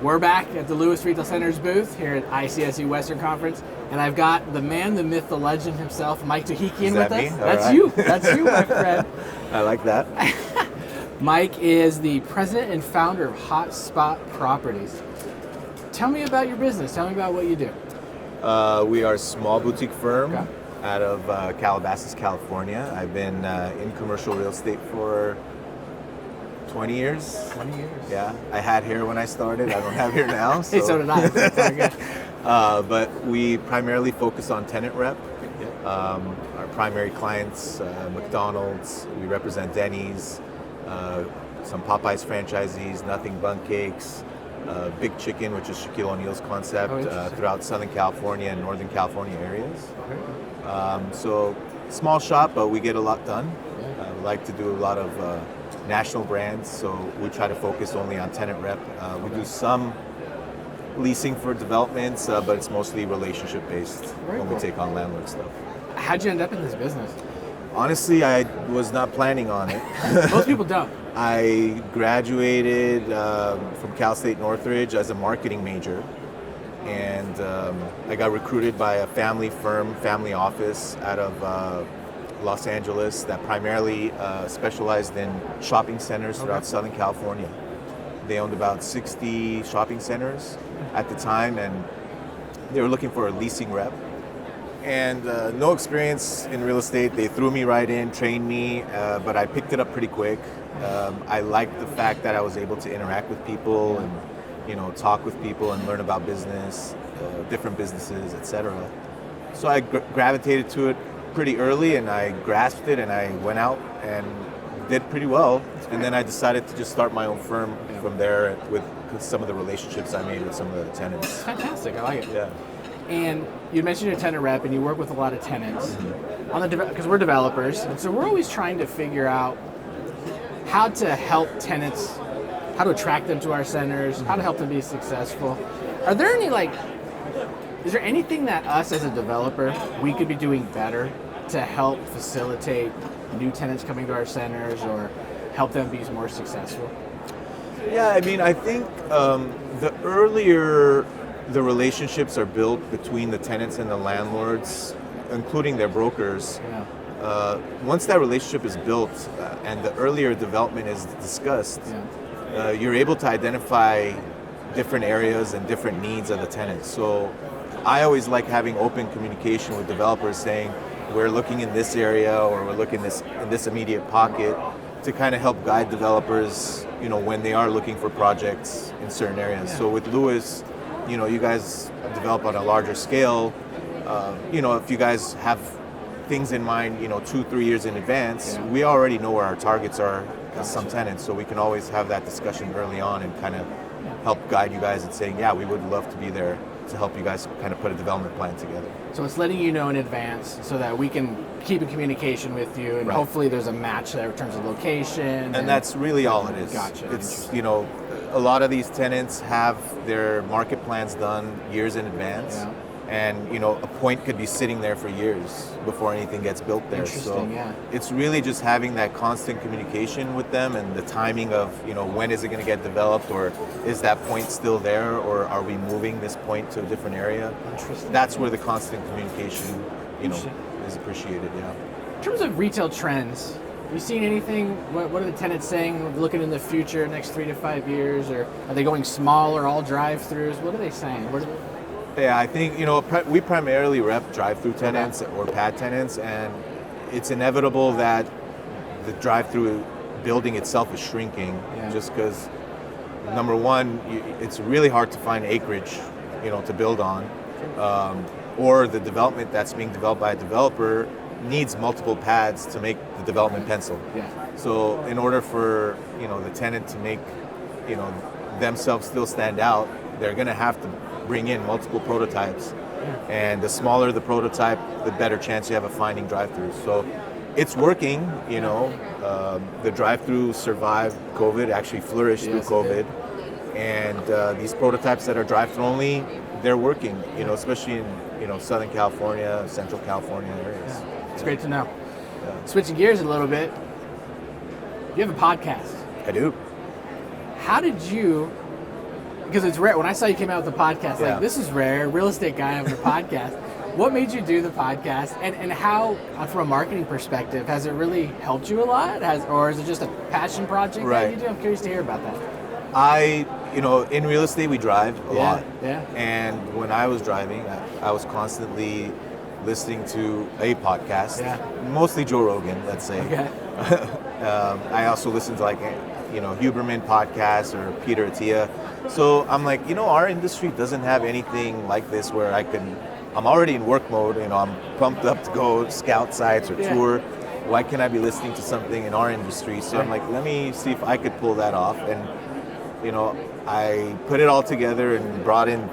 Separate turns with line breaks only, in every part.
We're back at the Lewis Retail Center's booth here at ICSC Western Conference, and I've got the man, the myth, the legend himself, Mike Tuhikian with us. That's you. That's you, my friend.
I like that.
Mike is the president and founder of Hotspot Properties. Tell me about your business. Tell me about what you do.
We are a small boutique firm
Okay.
out of Calabasas, California. I've been in commercial real estate for 20 years.
20 years.
Yeah, I had hair when I started. I don't have hair now.
Hey, so did I. That's all good.
But we primarily focus on tenant rep. Our primary clients, McDonald's, we represent Denny's, some Popeyes franchisees, Nothing Bun Cakes, Big Chicken, which is Shaquille O'Neal's concept, throughout Southern California and Northern California areas. So small shop, but we get a lot done. We like to do a lot of national brands, so we try to focus only on tenant rep. We do some leasing for developments, but it's mostly relationship based when we take on landlord stuff.
How'd you end up in this business?
Honestly, I was not planning on it.
Most people don't.
I graduated from Cal State Northridge as a marketing major, and I got recruited by a family firm, family office out of Los Angeles that primarily specialized in shopping centers throughout Southern California. They owned about 60 shopping centers at the time, and they were looking for a leasing rep. And no experience in real estate. They threw me right in, trained me, but I picked it up pretty quick. I liked the fact that I was able to interact with people and talk with people and learn about business, different businesses, etc. So I gravitated to it pretty early, and I grasped it, and I went out and did pretty well. And then I decided to just start my own firm from there with some of the relationships I made with some of the tenants.
Fantastic. I like it.
Yeah.
And you mentioned your tenant rep, and you work with a lot of tenants on the because we're developers, and so we're always trying to figure out how to help tenants, how to attract them to our centers, how to help them be successful. Are there any is there anything that us as a developer we could be doing better to help facilitate new tenants coming to our centers or help them be more successful?
Yeah, I mean, I think the earlier the relationships are built between the tenants and the landlords, including their brokers, once that relationship is built and the earlier development is discussed, you're able to identify different areas and different needs of the tenants. So I always like having open communication with developers saying, we're looking in this area or we're looking in this immediate pocket, to kind of help guide developers, when they are looking for projects in certain areas. So with Lewis, you guys develop on a larger scale. If you guys have things in mind, 2-3 years in advance, we already know where our targets are as some tenants, so we can always have that discussion early on and kind of help guide you guys and saying, we would love to be there to help you guys kind of put a development plan together.
So it's letting you know in advance so that we can keep in communication with you, and hopefully there's a match there in terms of location.
And that's really all it is.
Gotcha.
It's, a lot of these tenants have their market plans done years in advance. And a point could be sitting there for years before anything gets built there.
Interesting,
so it's really just having that constant communication with them and the timing of when is it going to get developed, or is that point still there, or are we moving this point to a different area?
Interesting.
That's where the constant communication is appreciated.
In terms of retail trends, have you seen anything? What are the tenants saying looking in the future, next 3 to 5 years, or are they going small or all drive-throughs? What are they saying?
Yeah, I think, we primarily rep drive-through tenants or pad tenants, and it's inevitable that the drive-through building itself is shrinking just because, number one, it's really hard to find acreage, to build on, or the development that's being developed by a developer needs multiple pads to make the development pencil. So in order for, the tenant to make, themselves still stand out, they're going to have to bring in multiple prototypes, and the smaller the prototype, the better chance you have of finding drive-throughs. So it's working, the drive-through survived COVID, actually flourished through COVID, and these prototypes that are drive-through only, they're working, especially in Southern California, Central California areas.
It's great to know. Switching gears a little bit, you have a podcast.
I do.
How did you because it's rare. When I saw you came out with the podcast,
Yeah.
like, this is rare. Real estate guy having a podcast. What made you do the podcast, and how, from a marketing perspective, has it really helped you a lot? Or is it just a passion project that
Right.
you do? I'm curious to hear about that.
In real estate, we drive a lot.
Yeah.
And when I was driving, I was constantly listening to a podcast,
Yeah.
mostly Joe Rogan, let's say.
Okay.
I also listen to Huberman podcast or Peter Attia. So I'm like, our industry doesn't have anything like this where I'm already in work mode, I'm pumped up to go scout sites or
Yeah.
tour. Why can't I be listening to something in our industry? So I'm like, let me see if I could pull that off. And, I put it all together and brought in,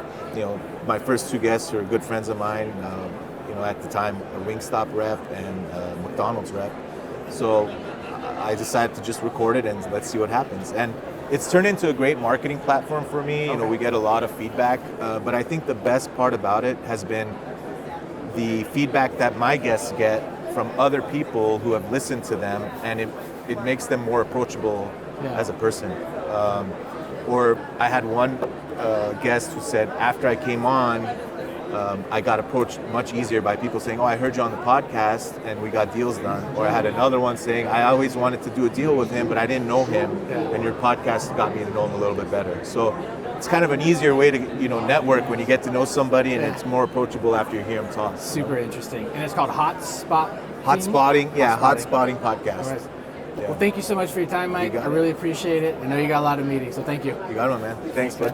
my first two guests who are good friends of mine, at the time, a Wingstop rep and a McDonald's rep. So I decided to just record it and let's see what happens. And it's turned into a great marketing platform for me.
Okay.
We get a lot of feedback, but I think the best part about it has been the feedback that my guests get from other people who have listened to them, and it makes them more approachable as a person. Or I had one guest who said after I came on, I got approached much easier by people saying, "Oh, I heard you on the podcast and we got deals done." Or I had another one saying, "I always wanted to do a deal with him, but I didn't know him, and your podcast got me to know him a little bit better." So it's kind of an easier way to network when you get to know somebody, and it's more approachable after you hear them talk.
Super interesting. And it's called Hotspot.
Hotspotting podcast.
All right.
Yeah.
Well, thank you so much for your time, Mike.
You got
I really appreciate it. I know you got a lot of meetings, so thank you.
You got it, man. Thanks, bud.